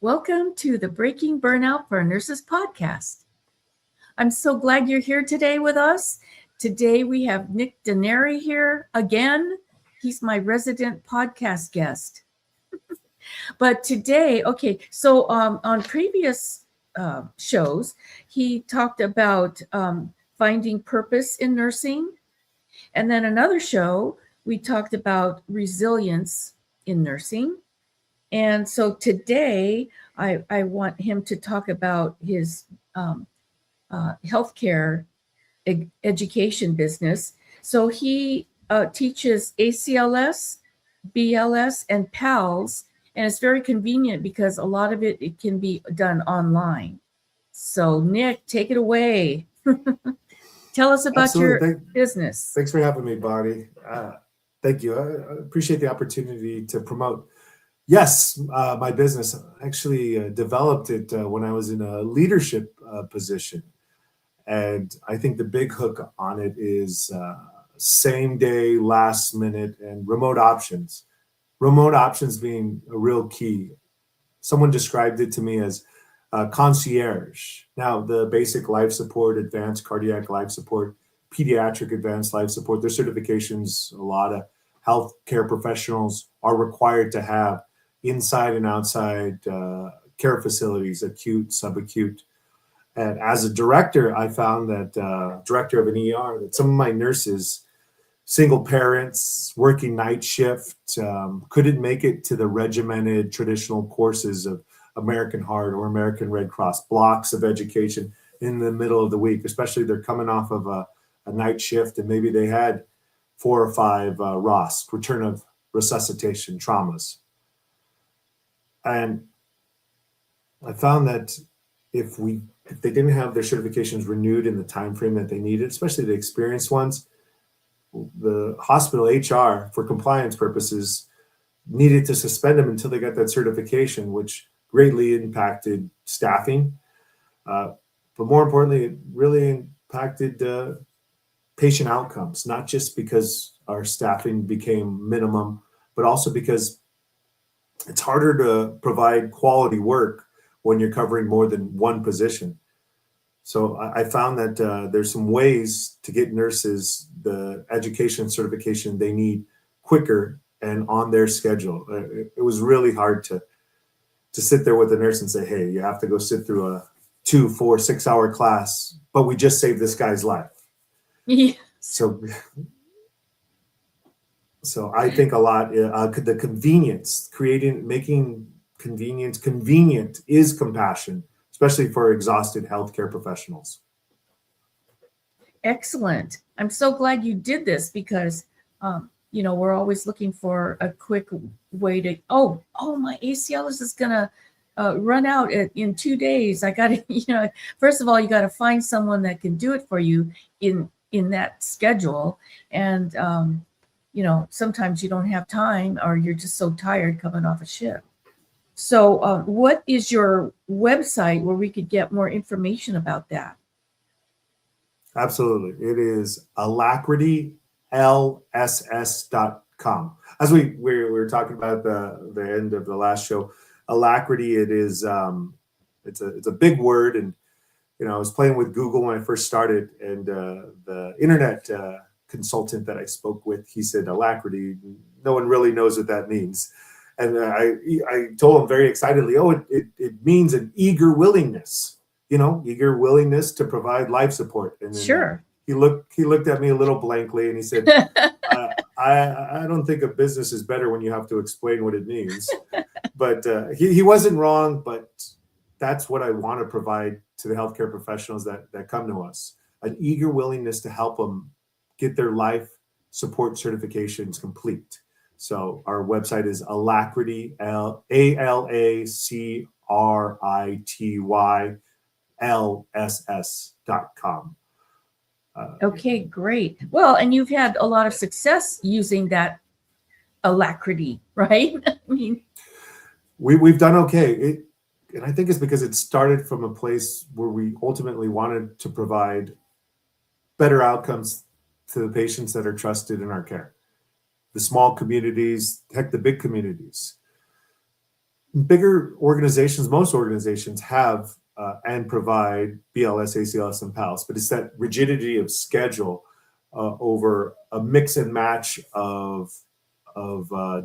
Welcome to the Breaking Burnout for Nurses podcast. I'm so glad you're here today with us. Today we have Nick Daneri here again. He's my resident podcast guest. But today, on previous shows, he talked about finding purpose in nursing. And then another show, we talked about resilience in nursing. And so today, I want him to talk about his healthcare education business. So he teaches ACLS, BLS, and PALS, and it's very convenient because a lot of it can be done online. So Nick, take it away. Tell us about your business. Thanks for having me, Bonnie. Thank you. I appreciate the opportunity to promote. Yes, my business actually developed it when I was in a leadership position. And I think the big hook on it is same day, last minute, and remote options. Remote options being a real key. Someone described it to me as concierge. Now, the basic life support, advanced cardiac life support, pediatric advanced life support, their certifications, a lot of healthcare professionals are required to have inside and outside care facilities, acute, subacute. And as a director, I found that director of an ER, that some of my nurses, single parents, working night shift, couldn't make it to the regimented traditional courses of American Heart or American Red Cross, blocks of education in the middle of the week, especially they're coming off of a night shift and maybe they had 4 or 5 ROS, return of resuscitation traumas. And I found that if they didn't have their certifications renewed in the time frame that they needed, especially the experienced ones, the hospital HR, for compliance purposes, needed to suspend them until they got that certification, which greatly impacted staffing. But more importantly, it really impacted patient outcomes, not just because our staffing became minimum, but also because it's harder to provide quality work when you're covering more than one position. So I found that there's some ways to get nurses the education and certification they need quicker and on their schedule. It was really hard to sit there with a nurse and say, hey, you have to go sit through a 2, 4, 6 hour class, but we just saved this guy's life. Yes. So I think a lot, the convenience, making convenience convenient is compassion, especially for exhausted healthcare professionals. Excellent. I'm so glad you did this because, we're always looking for a quick way to, my ACLS is going to run out in 2 days. I got to, first of all, you got to find someone that can do it for you in that schedule. And, sometimes you don't have time or you're just so tired coming off a shift. So what is your website where we could get more information about that? Absolutely. It is alacritylss.com. As we were talking about the end of the last show, alacrity, it is it's a big word. And, I was playing with Google when I first started, and the internet consultant that I spoke with, he said alacrity. No one really knows what that means. And I told him very excitedly, it means an eager willingness, eager willingness to provide life support. And then, sure. He looked at me a little blankly and he said, I don't think a business is better when you have to explain what it means. But he wasn't wrong, but that's what I want to provide to the healthcare professionals that come to us, an eager willingness to help them get their life support certifications complete. So our website is alacrity, alacritylss.com. Okay, great. Well, and you've had a lot of success using that alacrity, right? I mean, we've done okay. And I think it's because it started from a place where we ultimately wanted to provide better outcomes to the patients that are trusted in our care. The small communities, heck, the big communities. Bigger organizations, most organizations have and provide BLS, ACLS, and PALS, but it's that rigidity of schedule over a mix and match of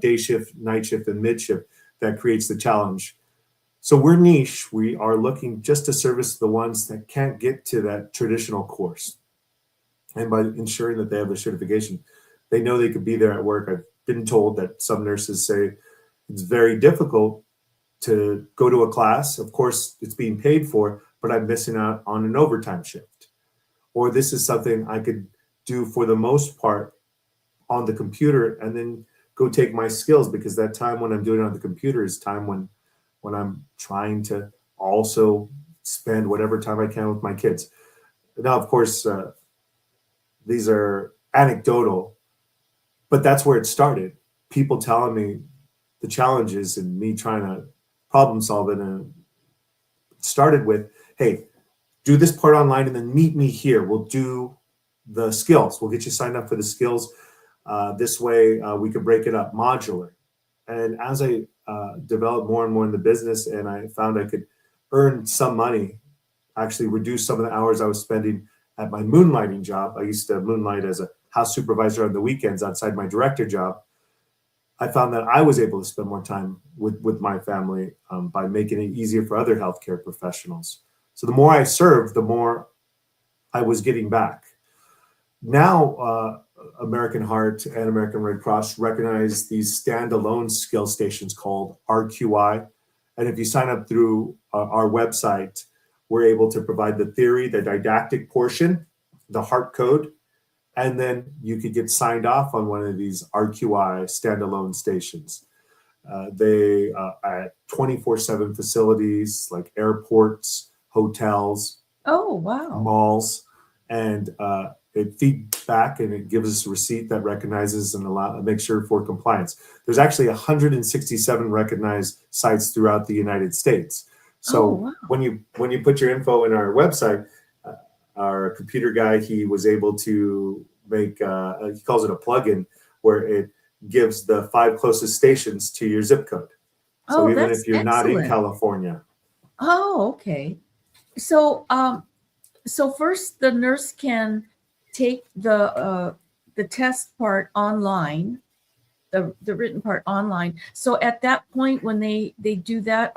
day shift, night shift, and mid shift that creates the challenge. So we're niche. We are looking just to service the ones that can't get to that traditional course. And by ensuring that they have the certification, they know they could be there at work. I've been told that some nurses say it's very difficult to go to a class. Of course, it's being paid for, but I'm missing out on an overtime shift. Or this is something I could do for the most part on the computer and then go take my skills, because that time when I'm doing it on the computer is time when I'm trying to also spend whatever time I can with my kids. Now, of course, these are anecdotal, but that's where it started. People telling me the challenges and me trying to problem solve it. And it started with, hey, do this part online and then meet me here. We'll do the skills. We'll get you signed up for the skills. This way we could break it up modular. And as I developed more and more in the business and I found I could earn some money, actually reduce some of the hours I was spending at my moonlighting job. I used to moonlight as a house supervisor on the weekends outside my director job. I found that I was able to spend more time with my family by making it easier for other healthcare professionals. So the more I served, the more I was getting back. Now, American Heart and American Red Cross recognize these standalone skill stations called RQI. And if you sign up through our website, we're able to provide the theory, the didactic portion, the heart code, and then you could get signed off on one of these RQI standalone stations. They at 24/7 facilities like airports, hotels, Oh, wow. malls, and it feeds back and it gives us a receipt that recognizes and makes sure for compliance. There's actually 167 recognized sites throughout the United States. So Oh, wow. when you put your info in our website, our computer guy, he was able to make, he calls it a plugin, where it gives the 5 closest stations to your zip code. So Oh, even that's if you're not in excellent. California. Oh, okay. So, so first the nurse can take the test part online, the written part online. So at that point, when they do that,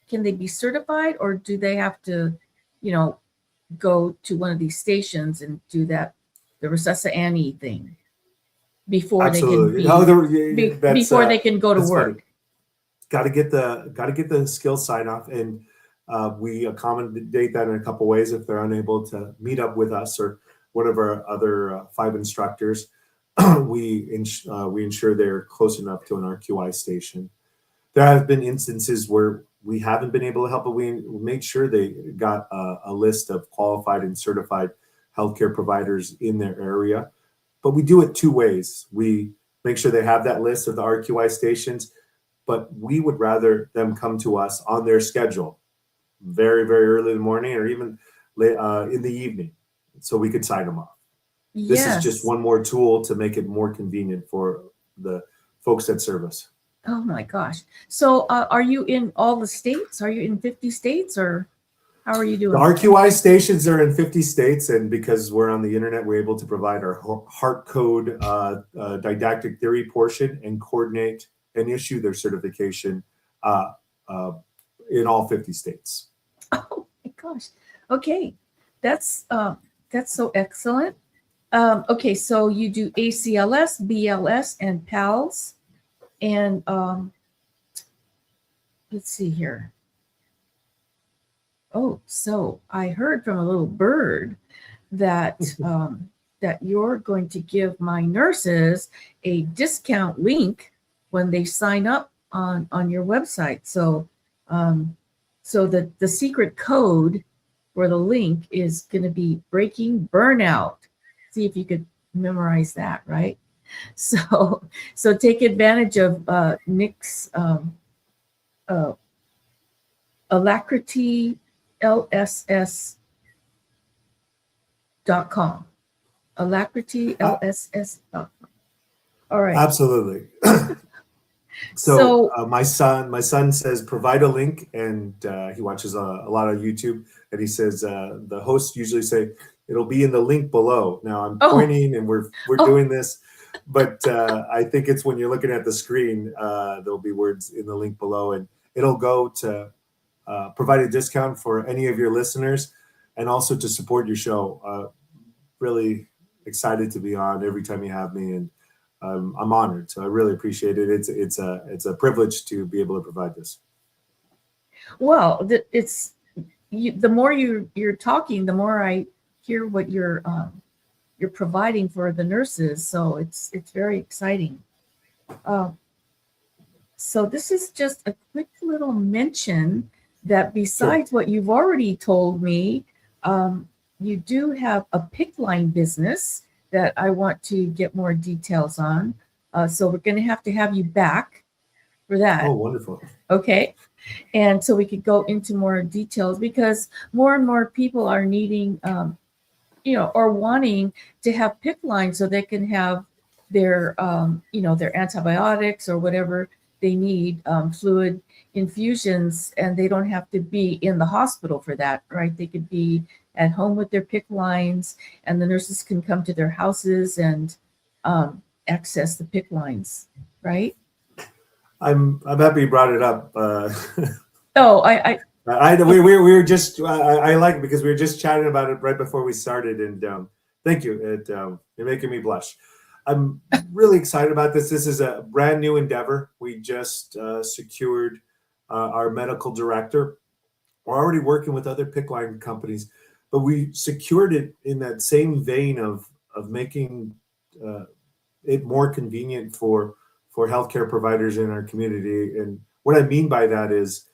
can they be certified, or do they have to, go to one of these stations and do that, the Recessa Annie thing, before Absolutely. they can before they That's can go to work? funny. Got to get the skills sign off, and we accommodate that in a couple ways. If they're unable to meet up with us or one of our other 5 instructors, we ensure they're close enough to an RQI station. There have been instances where we haven't been able to help, but we made sure they got a list of qualified and certified healthcare providers in their area. But we do it 2 ways. We make sure they have that list of the RQI stations, but we would rather them come to us on their schedule, very, very early in the morning or even late in the evening, so we could sign them off. Yes. This is just one more tool to make it more convenient for the folks that serve us. Oh my gosh. So are you in all the states? Are you in 50 states, or how are you The doing? RQI stations are in 50 states, and because we're on the internet, we're able to provide our heart code didactic theory portion and coordinate and issue their certification in all 50 states. Oh my gosh. Okay. That's so excellent. Okay, so you do ACLS, BLS, and PALS. And let's see here. Oh, so I heard from a little bird that that you're going to give my nurses a discount link when they sign up on your website. So so the secret code for the link is going to be breaking burnout. See if you could memorize that, right? So take advantage of Nick's Alacrity LSS.com. Alacrity LSS.com. All right. Absolutely. So my son says provide a link, and he watches a lot of YouTube, and he says the hosts usually say it'll be in the link below. Now I'm pointing, and we're doing this, but I think it's when you're looking at the screen, there'll be words in the link below, and it'll go to provide a discount for any of your listeners, and also to support your show. Really excited to be on every time you have me, and I'm honored. So I really appreciate it. It's a privilege to be able to provide this. Well, the more you're talking, the more I hear what you're providing for the nurses. So it's very exciting. So this is just a quick little mention that besides what you've already told me, you do have a PICC line business that I want to get more details on. So we're going to have you back for that. Oh, wonderful. Okay. And so we could go into more details, because more and more people are needing, or wanting to have PICC lines so they can have their, their antibiotics or whatever they need, fluid infusions, and they don't have to be in the hospital for that, right? They could be at home with their PICC lines, and the nurses can come to their houses and access the PICC lines, right? I'm happy you brought it up. We were just I like it because we were just chatting about it right before we started, and thank you. You're making me blush. I'm really excited about this. This is a brand new endeavor. We just secured our medical director. We're already working with other PICC line companies, but we secured it in that same vein of making it more convenient for healthcare providers in our community. And what I mean by that is,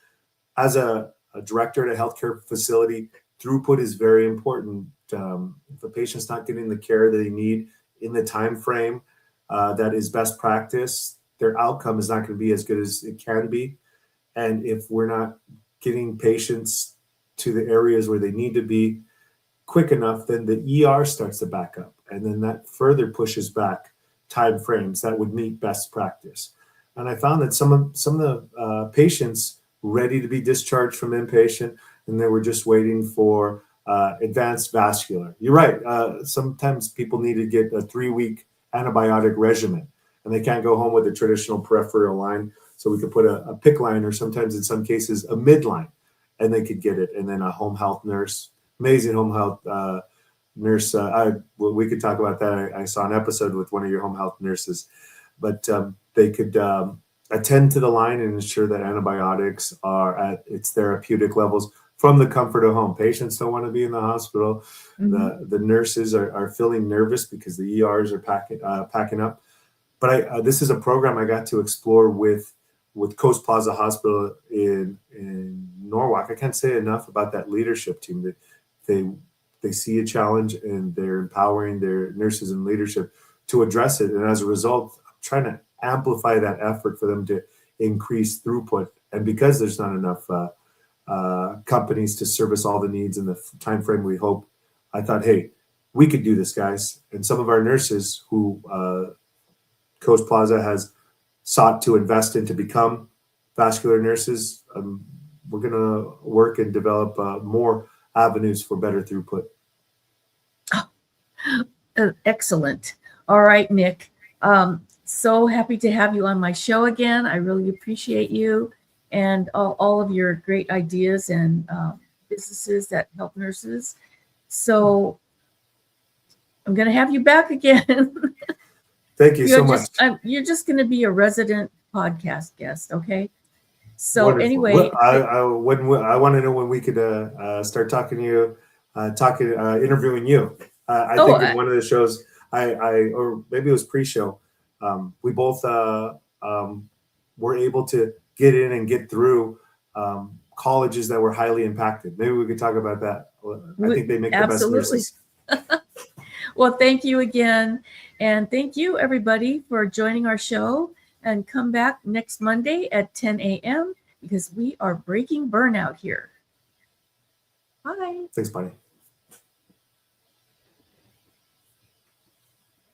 as a director at a healthcare facility, throughput is very important. If a patient's not getting the care they need in the time frame that is best practice, their outcome is not going to be as good as it can be. And if we're not getting patients to the areas where they need to be quick enough, then the ER starts to back up, and then that further pushes back time frames that would meet best practice. And I found that some of the patients ready to be discharged from inpatient, and they were just waiting for advanced vascular. You're right. Sometimes people need to get a 3-week antibiotic regimen, and they can't go home with a traditional peripheral line. So we could put a PICC line, or sometimes in some cases a midline, and they could get it. And then a home health nurse, amazing home health nurse. We could talk about that. I saw an episode with one of your home health nurses, but they could attend to the line and ensure that antibiotics are at its therapeutic levels from the comfort of home. Patients don't want to be in the hospital. Mm-hmm. The nurses are feeling nervous because the ERs are packing up. But this is a program I got to explore with Coast Plaza Hospital in Norwalk. I can't say enough about that leadership team. They see a challenge, and they're empowering their nurses and leadership to address it. And as a result, I'm trying to amplify that effort for them to increase throughput. And because there's not enough companies to service all the needs in the time frame we hope, I thought, hey, we could do this, guys. And some of our nurses who Coast Plaza has sought to invest in to become vascular nurses, we're going to work and develop more avenues for better throughput. Excellent. All right, Nick. So happy to have you on my show again. I really appreciate you and all of your great ideas and businesses that help nurses. So I'm going to have you back again. Thank you so much. You're just going to be a resident podcast guest, okay? So wonderful. Anyway, I want to know when we could start talking to you, interviewing you. I think in one of the shows, or maybe it was pre-show, we both were able to get in and get through colleges that were highly impacted. Maybe we could talk about that. I think they make the best nurses. Well, thank you again. And thank you, everybody, for joining our show. And come back next Monday at 10 a.m. because we are breaking burnout here. Bye. Thanks, buddy.